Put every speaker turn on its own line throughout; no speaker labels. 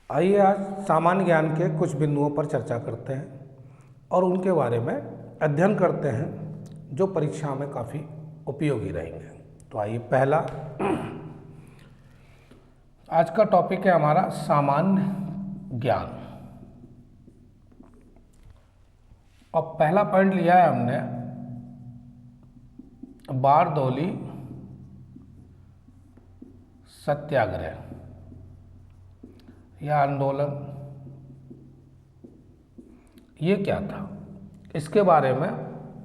आइए आज सामान्य ज्ञान के कुछ बिंदुओं पर चर्चा करते हैं और उनके बारे में अध्ययन करते हैं जो परीक्षा में काफ़ी उपयोगी रहेंगे। तो आइए पहला आज का टॉपिक है हमारा सामान्य ज्ञान। और पहला पॉइंट लिया है हमने बारदौली सत्याग्रह या आंदोलन। ये क्या था, इसके बारे में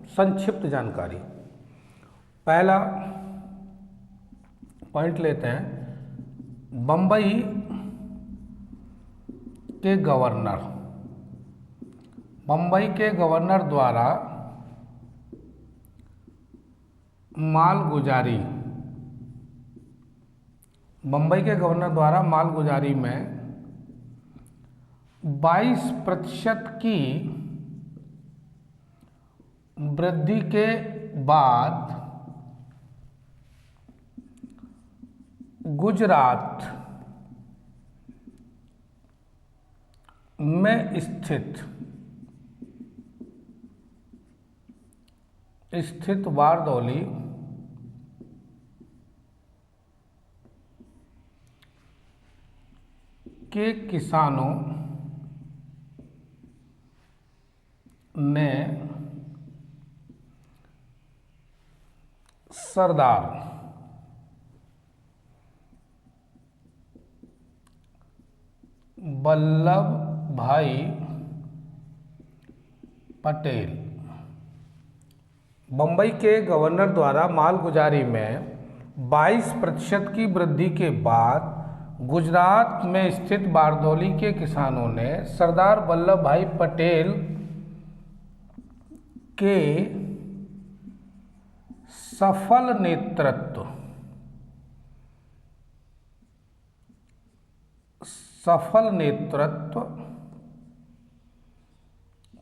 संक्षिप्त जानकारी। पहला पॉइंट लेते हैं, बम्बई के गवर्नर द्वारा मालगुजारी में 22% की वृद्धि के बाद गुजरात में स्थित बारदौली के किसानों ने सरदार वल्लभ भाई पटेल, बम्बई के गवर्नर द्वारा मालगुजारी में 22% की वृद्धि के बाद गुजरात में स्थित बारदौली के किसानों ने सरदार वल्लभ भाई पटेल के सफल नेतृत्व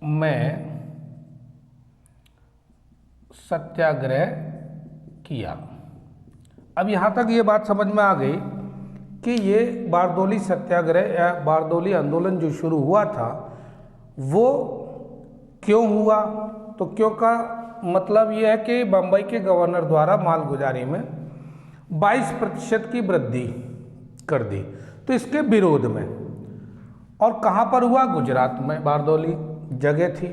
में सत्याग्रह किया। अब यहाँ तक ये बात समझ में आ गई कि ये बारदौली सत्याग्रह या बारदौली आंदोलन जो शुरू हुआ था वो क्यों हुआ। तो क्यों का मतलब ये है कि बम्बई के गवर्नर द्वारा मालगुजारी में 22% की वृद्धि कर दी, तो इसके विरोध में। और कहाँ पर हुआ? गुजरात में बारदौली जगह थी।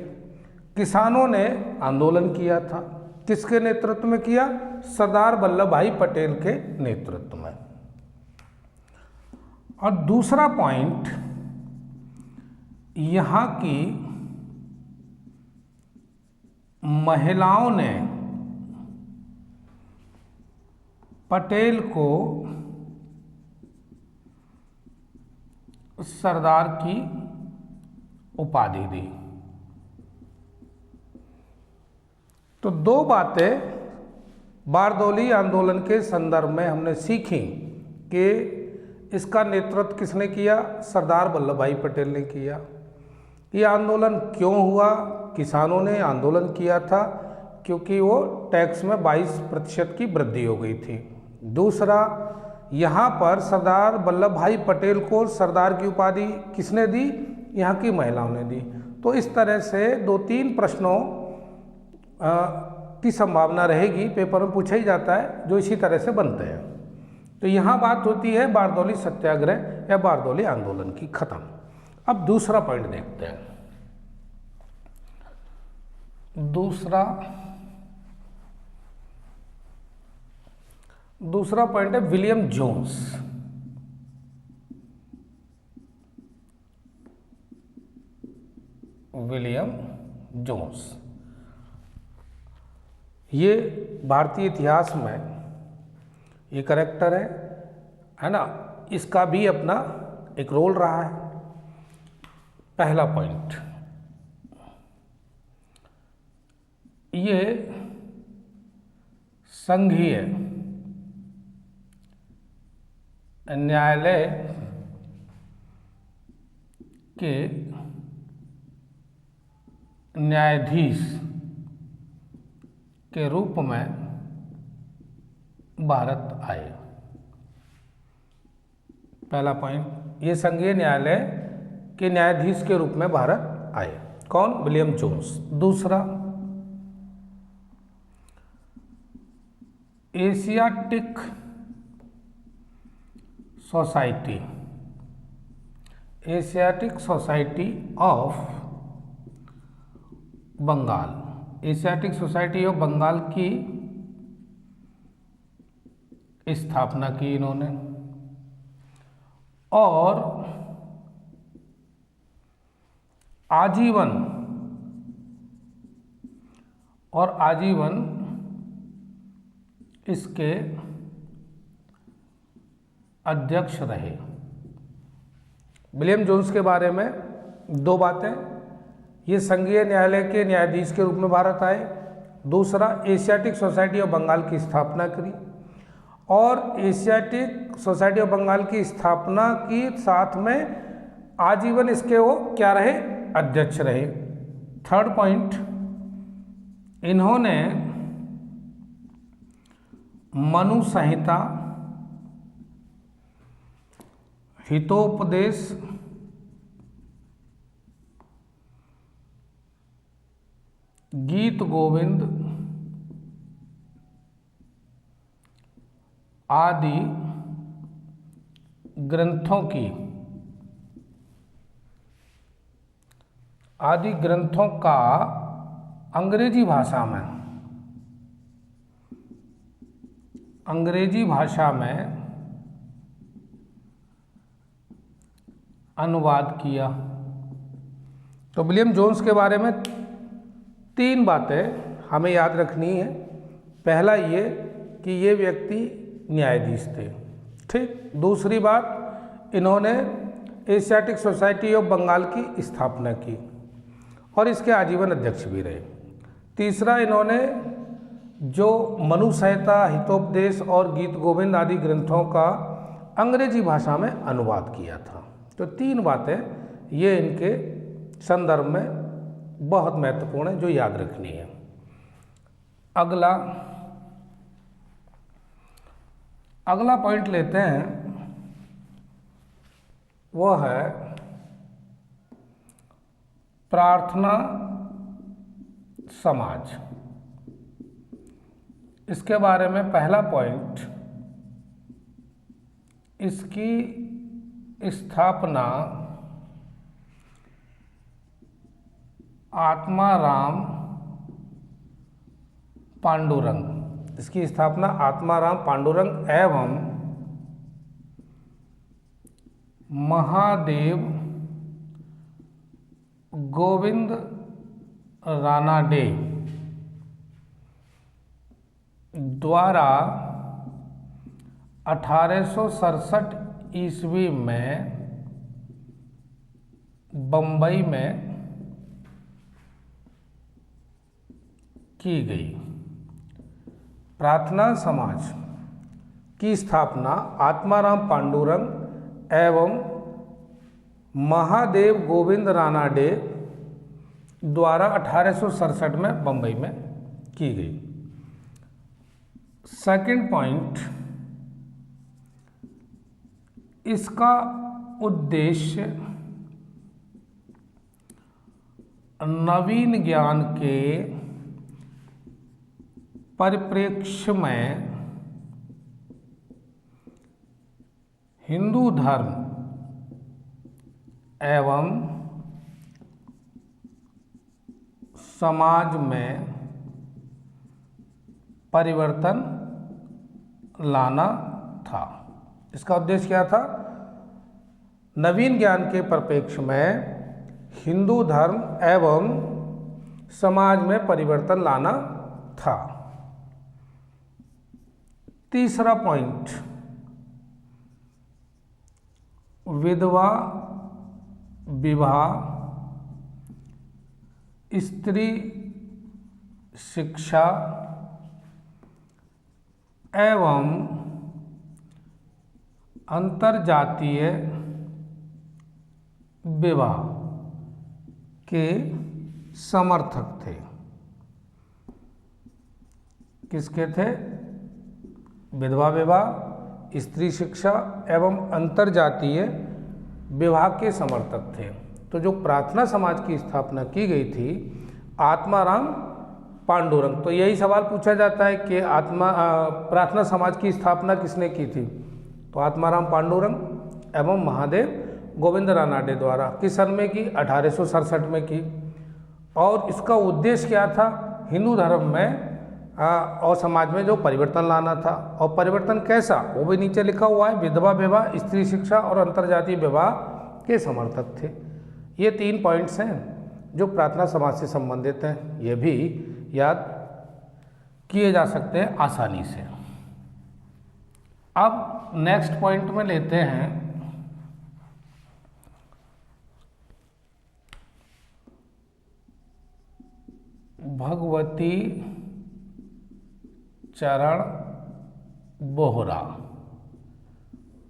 किसानों ने आंदोलन किया था। किसके नेतृत्व में किया? सरदार वल्लभ भाई पटेल के नेतृत्व में। और दूसरा पॉइंट, यहाँ की महिलाओं ने पटेल को सरदार की उपाधि दी। तो दो बातें बारदौली आंदोलन के संदर्भ में हमने सीखी कि इसका नेतृत्व किसने किया? सरदार वल्लभ भाई पटेल ने किया। ये आंदोलन क्यों हुआ? किसानों ने आंदोलन किया था क्योंकि वो टैक्स में 22% की वृद्धि हो गई थी। दूसरा, यहाँ पर सरदार वल्लभ भाई पटेल को सरदार की उपाधि किसने दी? यहाँ की महिलाओं ने दी। तो इस तरह से 2-3 प्रश्नों की संभावना रहेगी, पेपर में पूछा ही जाता है, जो इसी तरह से बनते हैं। तो यहाँ बात होती है बारदौली सत्याग्रह या बारदौली आंदोलन की। खत्म। अब दूसरा पॉइंट देखते हैं। दूसरा पॉइंट है विलियम जोन्स। ये भारतीय इतिहास में ये कैरेक्टर है ना, इसका भी अपना एक रोल रहा है। पहला पॉइंट, ये संघीय न्यायालय के न्यायाधीश के रूप में भारत आए। पहला पॉइंट। ये संघीय न्यायालय के न्यायाधीश के रूप में भारत आए। कौन? William Jones. दूसरा, Asiatic Society, Asiatic Society of Bengal, Asiatic Society of Bengal की स्थापना की इन्होंने, और आजीवन इसके अध्यक्ष रहे। विलियम जोन्स के बारे में दो बातें, ये संघीय न्यायालय के न्यायाधीश के रूप में भारत आए। दूसरा, एशियाटिक सोसाइटी ऑफ बंगाल की स्थापना करी, और एशियाटिक सोसाइटी ऑफ बंगाल की स्थापना की साथ में आजीवन इसके वो क्या रहे? अध्यक्ष रहे। थर्ड पॉइंट, इन्होंने मनु संहिता, हितोपदेश, गीत गोविंद आदि ग्रंथों का अंग्रेजी भाषा में अनुवाद किया। तो विलियम जोन्स के बारे में तीन बातें हमें याद रखनी है। पहला ये कि ये व्यक्ति न्यायाधीश थे, ठीक। दूसरी बात, इन्होंने एशियाटिक सोसाइटी ऑफ बंगाल की स्थापना की और इसके आजीवन अध्यक्ष भी रहे। तीसरा, इन्होंने जो मनु संहिता, हितोपदेश और गीत गोविंद आदि ग्रंथों का अंग्रेजी भाषा में अनुवाद किया था। तो तीन बातें ये इनके संदर्भ में बहुत महत्वपूर्ण है जो याद रखनी है। अगला पॉइंट लेते हैं, वो है प्रार्थना समाज। इसके बारे में पहला पॉइंट, इसकी स्थापना आत्माराम पांडुरंग एवं महादेव गोविंद रानाडे द्वारा 1867 ईस्वी में बंबई में की गई। प्रार्थना समाज की स्थापना आत्माराम पांडुरंग एवं महादेव गोविंद रानाडे द्वारा 1867 में बंबई में की गई। सेकंड पॉइंट, इसका उद्देश्य नवीन ज्ञान के परिप्रेक्ष्य में हिंदू धर्म एवं समाज में परिवर्तन लाना था। इसका उद्देश्य क्या था? नवीन ज्ञान के परिप्रेक्ष्य में हिंदू धर्म एवं समाज में परिवर्तन लाना था। तीसरा पॉइंट, विधवा विवाह, स्त्री शिक्षा एवं अंतरजातीय विवाह के समर्थक थे। किसके थे? विधवा विवाह, स्त्री शिक्षा एवं अंतरजातीय विवाह के समर्थक थे। तो जो प्रार्थना समाज की स्थापना की गई थी, आत्माराम पांडुरंग। तो यही सवाल पूछा जाता है कि प्रार्थना समाज की स्थापना किसने की थी? तो आत्माराम पांडुरंग एवं महादेव गोविंद रानाडे द्वारा। किस सन में की? 1867 में की। और इसका उद्देश्य क्या था? हिंदू धर्म में और समाज में जो परिवर्तन लाना था। और परिवर्तन कैसा, वो भी नीचे लिखा हुआ है। विधवा विवाह, स्त्री शिक्षा और अंतर्जातीय विवाह के समर्थक थे। ये 3 पॉइंट्स हैं जो प्रार्थना समाज से संबंधित हैं। ये भी याद किए जा सकते हैं आसानी से। अब नेक्स्ट पॉइंट में लेते हैं भगवती चरण बोहरा।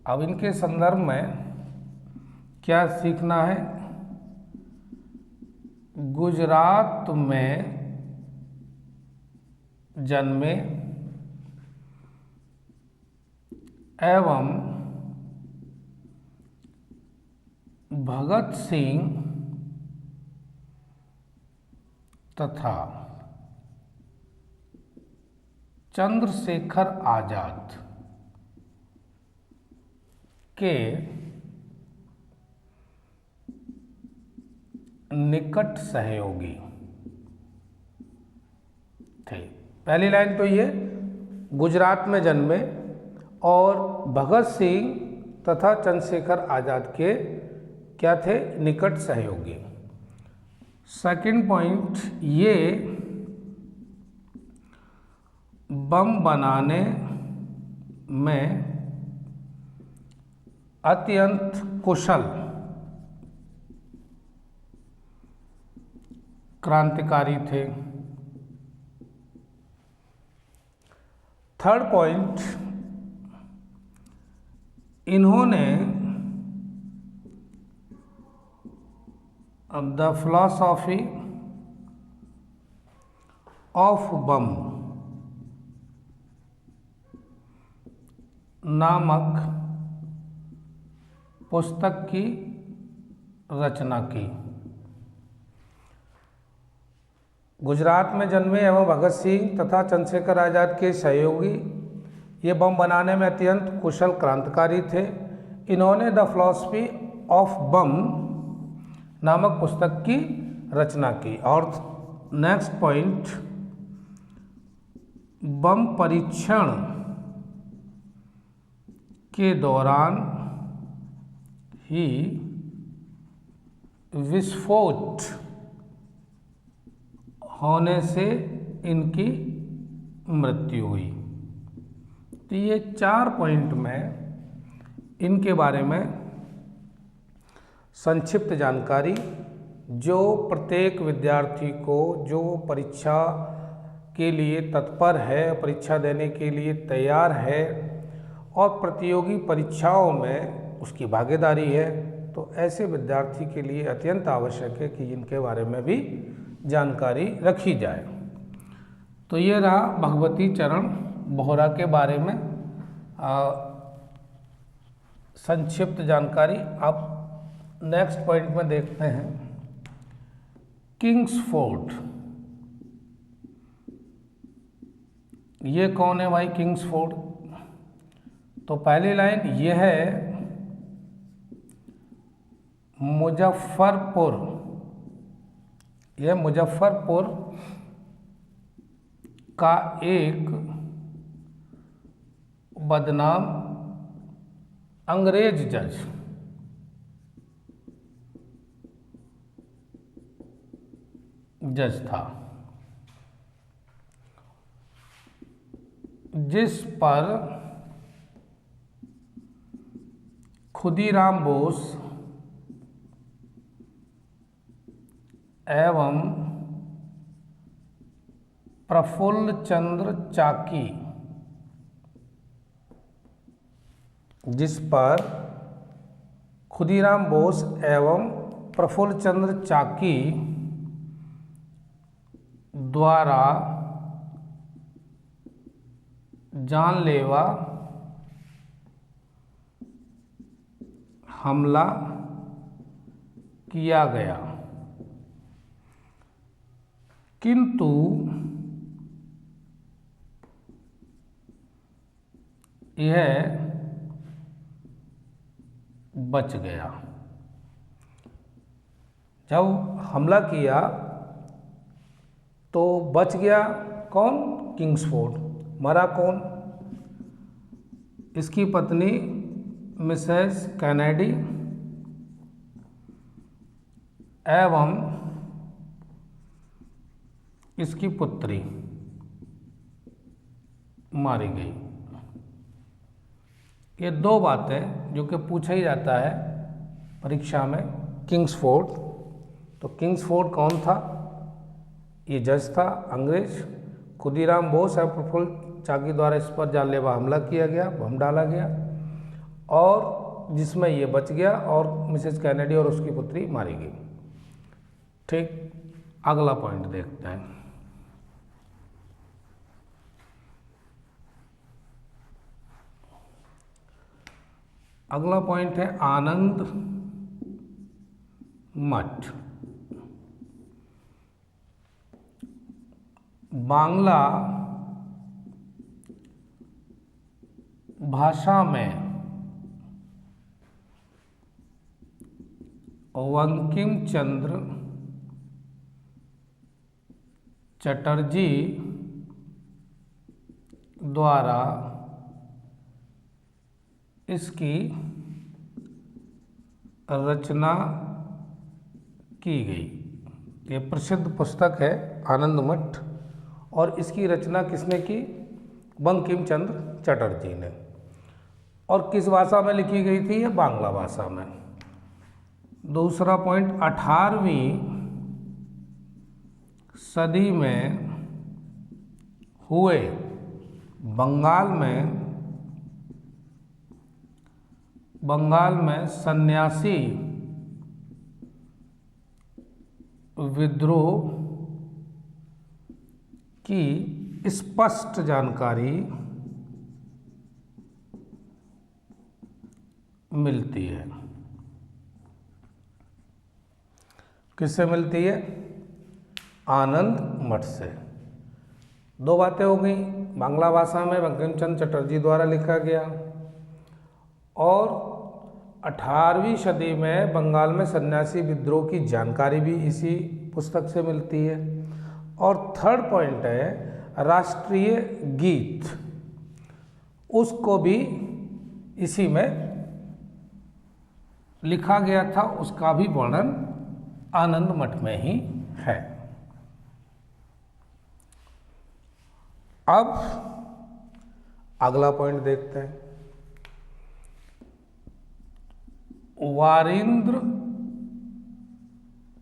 अब इनके संदर्भ में क्या सीखना है? गुजरात में जन्मे एवं भगत सिंह तथा चंद्रशेखर आजाद के निकट सहयोगी थे। पहली लाइन तो ये, गुजरात में जन्मे और भगत सिंह तथा चंद्रशेखर आजाद के क्या थे? निकट सहयोगी। सेकंड पॉइंट, ये बम बनाने में अत्यंत कुशल क्रांतिकारी थे। थर्ड पॉइंट, इन्होंने द फिलॉसफी ऑफ बम नामक पुस्तक की रचना की। गुजरात में जन्मे एवं भगत सिंह तथा चंद्रशेखर आजाद के सहयोगी, ये बम बनाने में अत्यंत कुशल क्रांतिकारी थे। इन्होंने द फिलॉसफी ऑफ बम नामक पुस्तक की रचना की। और नेक्स्ट पॉइंट, बम परीक्षण के दौरान ही विस्फोट होने से इनकी मृत्यु हुई। तो ये 4 पॉइंट में इनके बारे में संक्षिप्त जानकारी, जो प्रत्येक विद्यार्थी को जो परीक्षा के लिए तत्पर है, परीक्षा देने के लिए तैयार है और प्रतियोगी परीक्षाओं में उसकी भागीदारी है, तो ऐसे विद्यार्थी के लिए अत्यंत आवश्यक है कि इनके बारे में भी जानकारी रखी जाए। तो ये रहा भगवती चरण बोहरा के बारे में संक्षिप्त जानकारी। अब नेक्स्ट पॉइंट में देखते हैं किंग्सफोर्ड। ये कौन है भाई किंग्सफोर्ड? तो पहली लाइन ये है, मुजफ्फरपुर, यह मुजफ्फरपुर का एक बदनाम अंग्रेज जज था, जिस पर खुदीराम बोस एवं प्रफुल्ल चंद्र चाकी, जिस पर खुदीराम बोस एवं प्रफुल्ल चंद्र चाकी द्वारा जानलेवा हमला किया गया, किंतु यह बच गया। जब हमला किया तो बच गया कौन? किंग्सफोर्ड। मरा कौन? इसकी पत्नी मिसेस कैनेडी एवं इसकी पुत्री मारी गई। ये दो बातें जो कि पूछा ही जाता है परीक्षा में। किंग्सफोर्ड, तो किंग्सफोर्ड कौन था? ये जज था अंग्रेज। खुदीराम बोस और प्रफुल्ल चाकी द्वारा इस पर जानलेवा हमला किया गया, बम डाला गया, और जिसमें ये बच गया और मिसेस कैनेडी और उसकी पुत्री मारी गई। ठीक, अगला पॉइंट देखते हैं। अगला पॉइंट है आनंद मठ। बांग्ला भाषा में बंकिम चंद्र चटर्जी द्वारा इसकी रचना की गई। ये प्रसिद्ध पुस्तक है आनंद मठ, और इसकी रचना किसने की? बंकिम चंद्र चटर्जी ने। और किस भाषा में लिखी गई थी? ये बांग्ला भाषा में। दूसरा पॉइंट, 18वीं सदी में हुए बंगाल में सन्यासी विद्रोह की स्पष्ट जानकारी मिलती है। किससे मिलती है? आनंद मठ से। दो बातें हो गई, बांग्ला भाषा में बंकिम चंद्र चटर्जी द्वारा लिखा गया, और 18वीं सदी में बंगाल में सन्यासी विद्रोह की जानकारी भी इसी पुस्तक से मिलती है। और थर्ड पॉइंट है राष्ट्रीय गीत, उसको भी इसी में लिखा गया था, उसका भी वर्णन आनंद मठ में ही है। अब अगला पॉइंट देखते हैं। वारिंद्र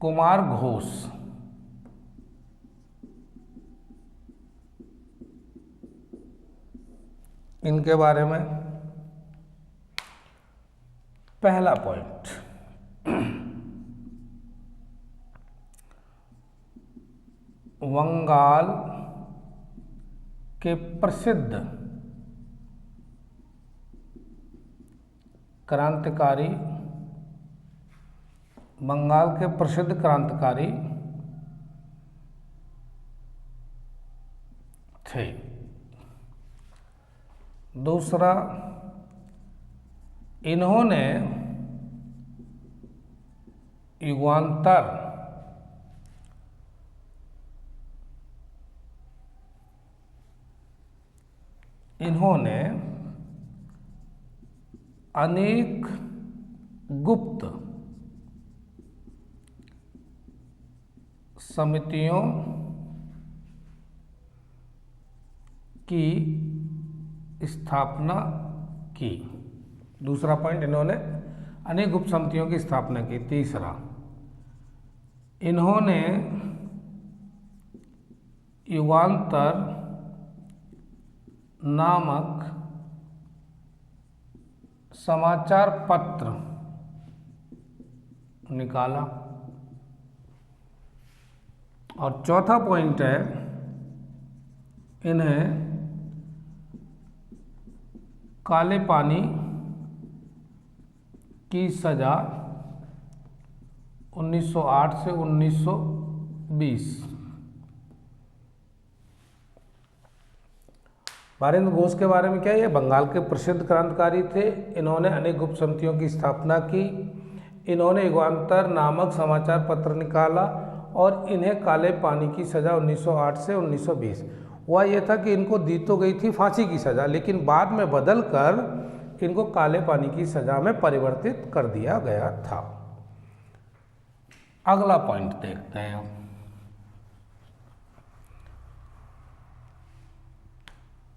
कुमार घोष, इनके बारे में पहला पॉइंट, बंगाल के प्रसिद्ध क्रांतिकारी थे। दूसरा, इन्होंने युगांतर अनेक गुप्त समितियों की स्थापना की। दूसरा पॉइंट, इन्होंने अनेक गुप्त समितियों की स्थापना की। तीसरा, इन्होंने युगांतर नामक समाचार पत्र निकाला। और चौथा पॉइंट है, इन्हें काले पानी की सजा 1908 से 1920। बारेंद्र घोष के बारे में क्या है? ये बंगाल के प्रसिद्ध क्रांतिकारी थे। इन्होंने अनेक गुप्त समितियों की स्थापना की। इन्होंने युगांतर नामक समाचार पत्र निकाला और इन्हें काले पानी की सज़ा 1908 से 1920 हुआ। यह था कि इनको दी तो गई थी फांसी की सज़ा, लेकिन बाद में बदल कर इनको काले पानी की सज़ा में परिवर्तित कर दिया गया था। अगला पॉइंट देखते हैं।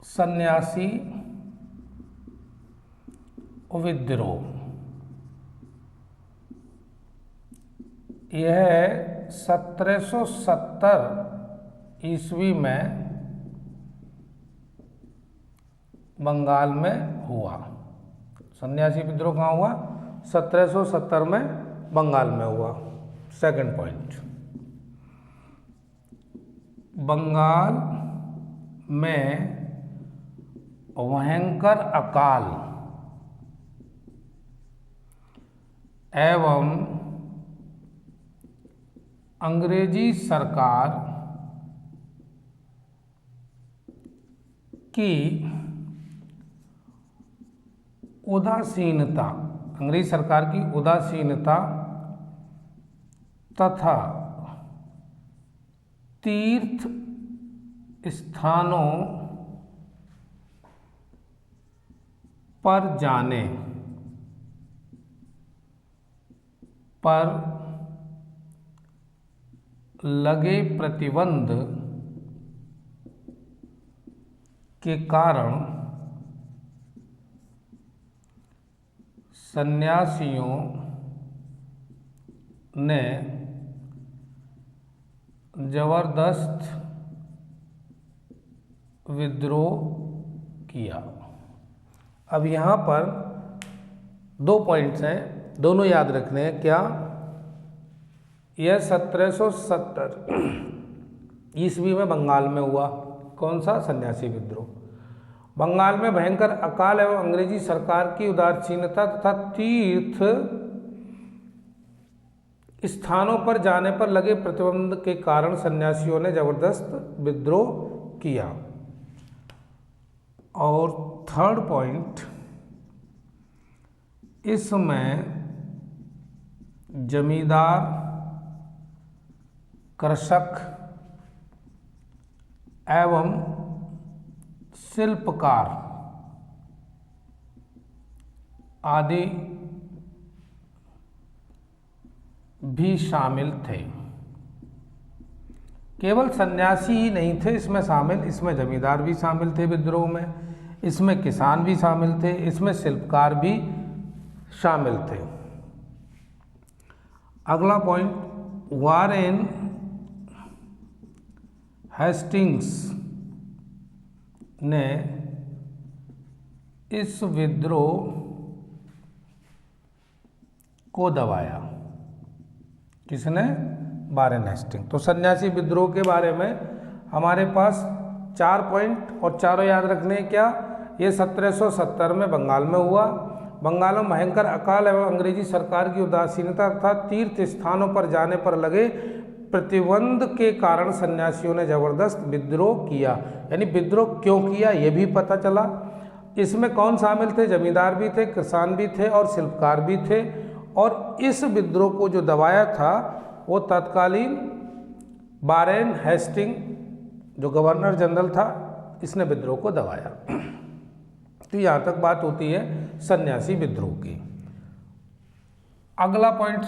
सन्यासी विद्रोह। यह 1770 ईस्वी में बंगाल में हुआ। सन्यासी विद्रोह कहाँ हुआ? 1770 में बंगाल में हुआ। सेकंड पॉइंट, बंगाल में भयंकर अकाल एवं अंग्रेजी सरकार की उदासीनता, अंग्रेजी सरकार की उदासीनता तथा तीर्थ स्थानों पर जाने पर लगे प्रतिबंध के कारण सन्यासियों ने जबरदस्त विद्रोह किया। अब यहाँ पर दो पॉइंट्स हैं, दोनों याद रखने हैं। क्या? यह 1770 ईस्वी में बंगाल में हुआ। कौन सा? सन्यासी विद्रोह। बंगाल में भयंकर अकाल एवं अंग्रेजी सरकार की उदासीनता तथा तीर्थ स्थानों पर जाने पर लगे प्रतिबंध के कारण सन्यासियों ने जबरदस्त विद्रोह किया। और थर्ड पॉइंट, इसमें जमींदार, कृषक एवं शिल्पकार आदि भी शामिल थे। केवल सन्यासी ही नहीं थे इसमें शामिल, इसमें जमींदार भी शामिल थे विद्रोह में, इसमें किसान भी शामिल थे, इसमें शिल्पकार भी शामिल थे। अगला पॉइंट, वारेन हेस्टिंग्स ने इस विद्रोह को दबाया। किसने? Warren Hastings. तो सन्यासी विद्रोह के बारे में हमारे पास 4 पॉइंट और चारों याद रखने हैं। क्या? ये 1770 में बंगाल में हुआ। बंगाल में भयंकर अकाल एवं अंग्रेजी सरकार की उदासीनता तथा तीर्थ स्थानों पर जाने पर लगे प्रतिबंध के कारण सन्यासियों ने जबरदस्त विद्रोह किया। यानी विद्रोह क्यों किया ये भी पता चला। इसमें कौन शामिल थे? जमींदार भी थे, किसान भी थे और शिल्पकार भी थे। और इस विद्रोह को जो दबाया था वो तत्कालीन वारेन हेस्टिंग जो गवर्नर जनरल था, इसने विद्रोह को दबाया। तो यहाँ तक बात होती है सन्यासी विद्रोह की। अगला पॉइंट,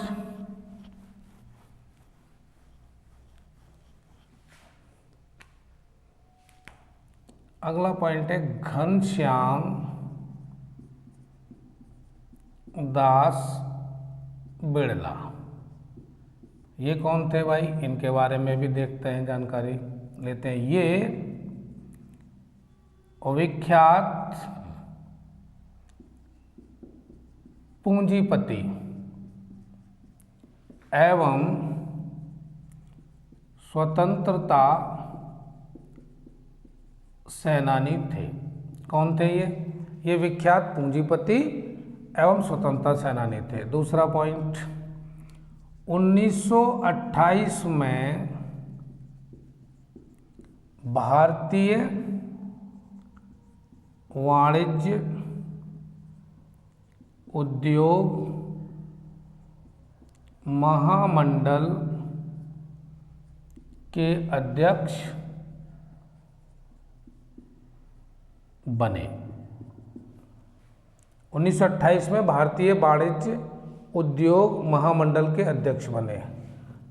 है घनश्याम दास बिड़ला। ये कौन थे भाई? इनके बारे में भी देखते हैं, जानकारी लेते हैं। ये विख्यात पूंजीपति एवं स्वतंत्रता सेनानी थे। कौन थे ये? ये विख्यात पूंजीपति एवं स्वतंत्रता सेनानी थे। दूसरा पॉइंट, 1928 में भारतीय वाणिज्य उद्योग महामंडल के अध्यक्ष बने। 1928 में भारतीय वाणिज्य उद्योग महामंडल के अध्यक्ष बने।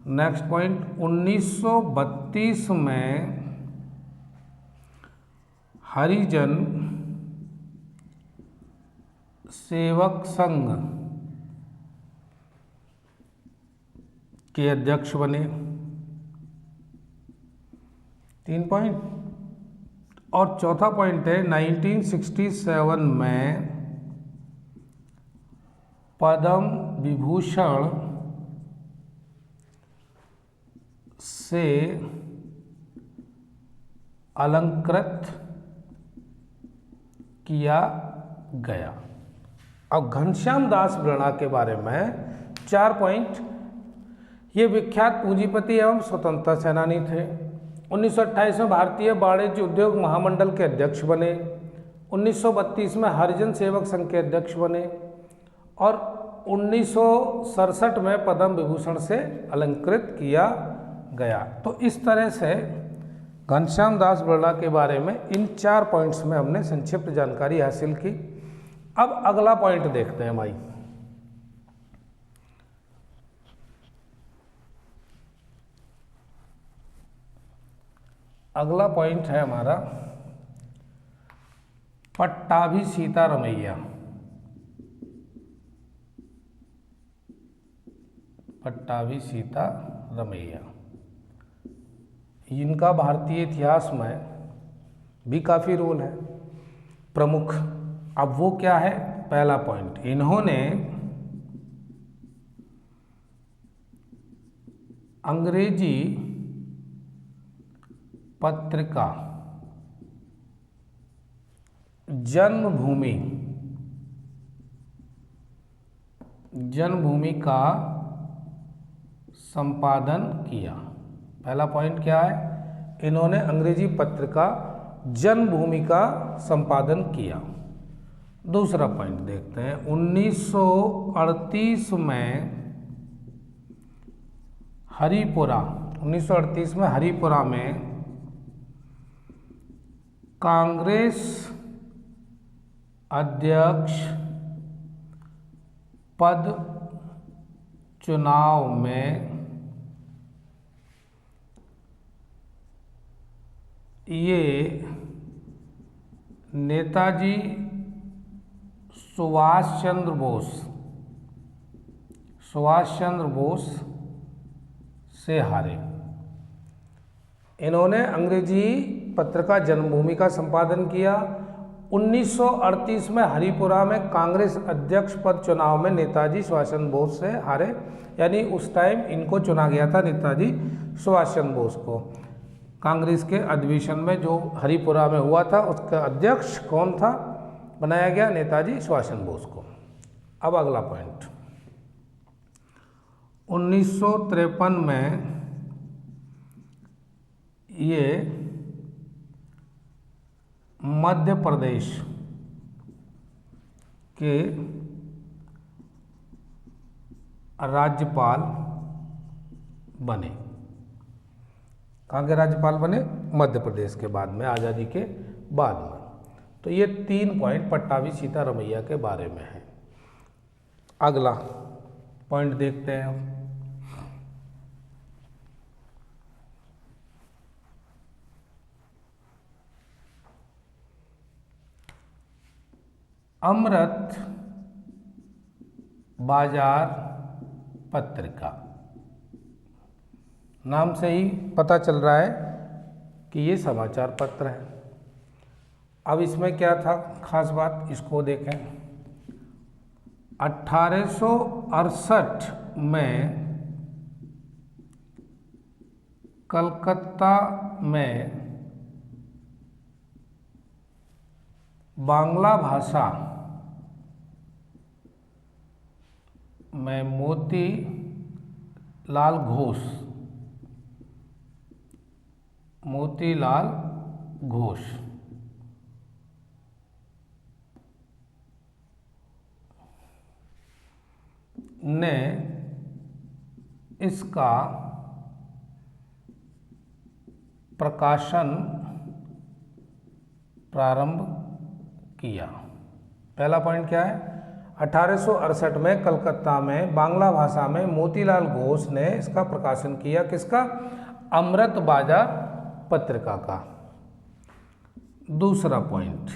नेक्स्ट पॉइंट, 1932 में हरिजन सेवक संघ के अध्यक्ष बने। 3 पॉइंट। और चौथा पॉइंट है 1967 में पद्म विभूषण से अलंकृत किया गया। अब घनश्याम दास बृहणा के बारे में 4 पॉइंट। ये विख्यात पूंजीपति एवं स्वतंत्रता सेनानी थे। 1928 में भारतीय वाणिज्य उद्योग महामंडल के अध्यक्ष बने। 1932 में हरिजन सेवक संघ के अध्यक्ष बने और 1967 में पद्म विभूषण से अलंकृत किया गया। तो इस तरह से घनश्याम दास बृहणा के बारे में इन 4 पॉइंट्स में हमने संक्षिप्त जानकारी हासिल की। अब अगला पॉइंट देखते हैं भाई। अगला पॉइंट है हमारा पट्टाभी सीतारमैया। पट्टाभी सीतारमैया, इनका भारतीय इतिहास में भी काफी रोल है, प्रमुख। अब वो क्या है? पहला पॉइंट, इन्होंने अंग्रेजी पत्रिका जन्मभूमि का संपादन किया। पहला पॉइंट क्या है? इन्होंने अंग्रेजी पत्रिका जन्मभूमि का संपादन किया। दूसरा पॉइंट देखते हैं, 1938 में हरिपुरा में कांग्रेस अध्यक्ष पद चुनाव में ये नेताजी सुभाष चंद्र बोस से हारे। इन्होंने अंग्रेजी पत्रिका जन्मभूमि का संपादन किया। 1938 में हरिपुरा में कांग्रेस अध्यक्ष पद चुनाव में नेताजी सुभाष चंद्र बोस से हारे, यानी उस टाइम इनको चुना गया था नेताजी सुभाष चंद्र बोस को। कांग्रेस के अधिवेशन में जो हरिपुरा में हुआ था उसका अध्यक्ष कौन था? बनाया गया नेताजी सुभाष चंद्र बोस को। अब अगला पॉइंट, 1953 में ये मध्य प्रदेश के राज्यपाल बने। कहाँ के राज्यपाल बने? मध्य प्रदेश के बाद में, आज़ादी के बाद में। तो ये 3 पॉइंट पट्टाभी सीतारमैया के बारे में है। अगला पॉइंट देखते हैं हम। अमृत बाजार पत्रिका, नाम से ही पता चल रहा है कि ये समाचार पत्र है। अब इसमें क्या था खास बात, इसको देखें। 1868 में कलकत्ता में बांग्ला भाषा में मोती लाल घोष, मोतीलाल घोष ने इसका प्रकाशन प्रारंभ किया। पहला पॉइंट क्या है? 1868 में कलकत्ता में बांग्ला भाषा में मोतीलाल घोष ने इसका प्रकाशन किया। किसका? अमृत बाजार पत्रिका का। दूसरा पॉइंट,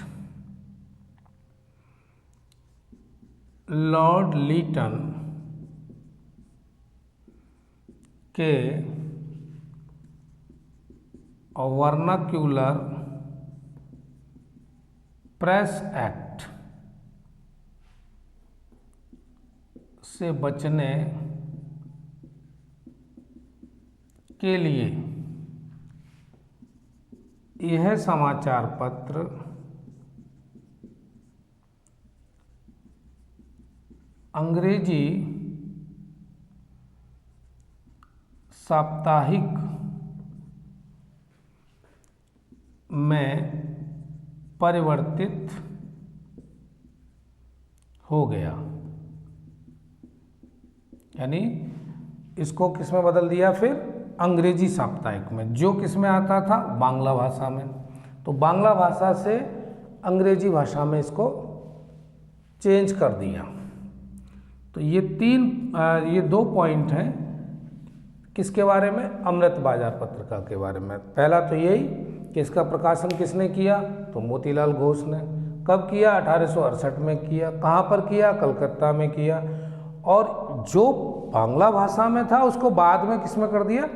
लॉर्ड लीटन के वर्नाक्यूलर प्रेस एक्ट से बचने के लिए यह समाचार पत्र अंग्रेजी साप्ताहिक में परिवर्तित हो गया। यानी इसको किस में बदल दिया? फिर अंग्रेजी साप्ताहिक में, जो किस में आता था? बांग्ला भाषा में। तो बांग्ला भाषा से अंग्रेजी भाषा में इसको चेंज कर दिया। तो ये दो पॉइंट हैं किसके बारे में? अमृत बाजार पत्रिका के बारे में। पहला तो यही कि इसका प्रकाशन किसने किया? तो मोतीलाल घोष ने। कब किया? 1868 में किया। कहाँ पर किया? कलकत्ता में किया। और जो बांग्ला भाषा में था उसको बाद में किस में कर दिया?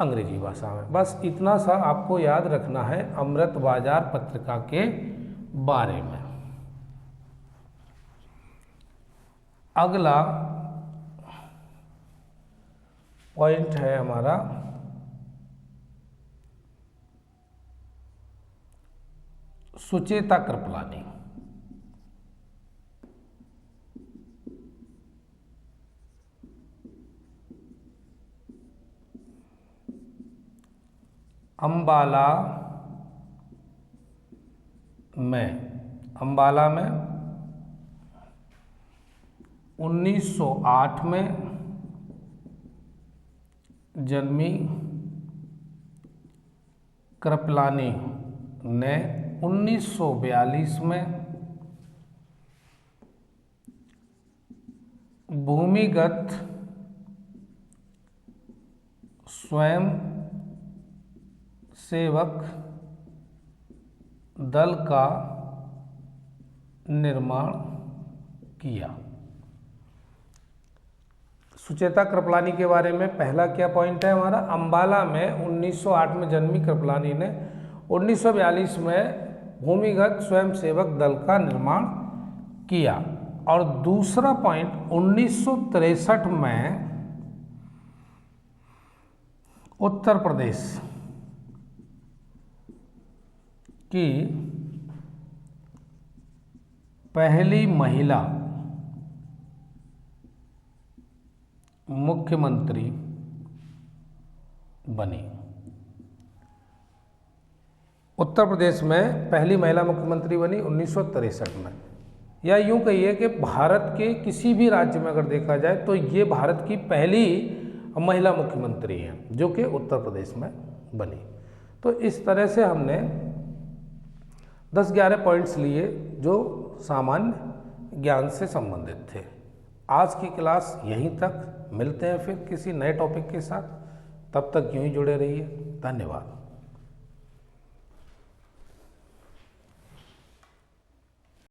अंग्रेजी भाषा में। बस इतना सा आपको याद रखना है अमृत बाजार पत्रिका के बारे में। अगला पॉइंट है हमारा सुचेता कृपलानी। अंबाला में 1908 में जन्मी कृपलानी ने 1942 में भूमिगत स्वयं सेवक दल का निर्माण किया। सुचेता कृपलानी के बारे में पहला क्या पॉइंट है हमारा? अंबाला में 1908 में जन्मी कृपलानी ने 1942 में भूमिगत स्वयंसेवक दल का निर्माण किया। और दूसरा पॉइंट 1963 में उत्तर प्रदेश की पहली महिला मुख्यमंत्री बनी। उत्तर प्रदेश में पहली महिला मुख्यमंत्री बनी 1963 में। या यूं कहिए कि भारत के किसी भी राज्य में अगर देखा जाए तो ये भारत की पहली महिला मुख्यमंत्री हैं जो कि उत्तर प्रदेश में बनी। तो इस तरह से हमने 10-11 पॉइंट्स लिए जो सामान्य ज्ञान से संबंधित थे। आज की क्लास यहीं तक। मिलते हैं फिर किसी नए टॉपिक के साथ। तब तक यूं ही जुड़े रहिए। धन्यवाद।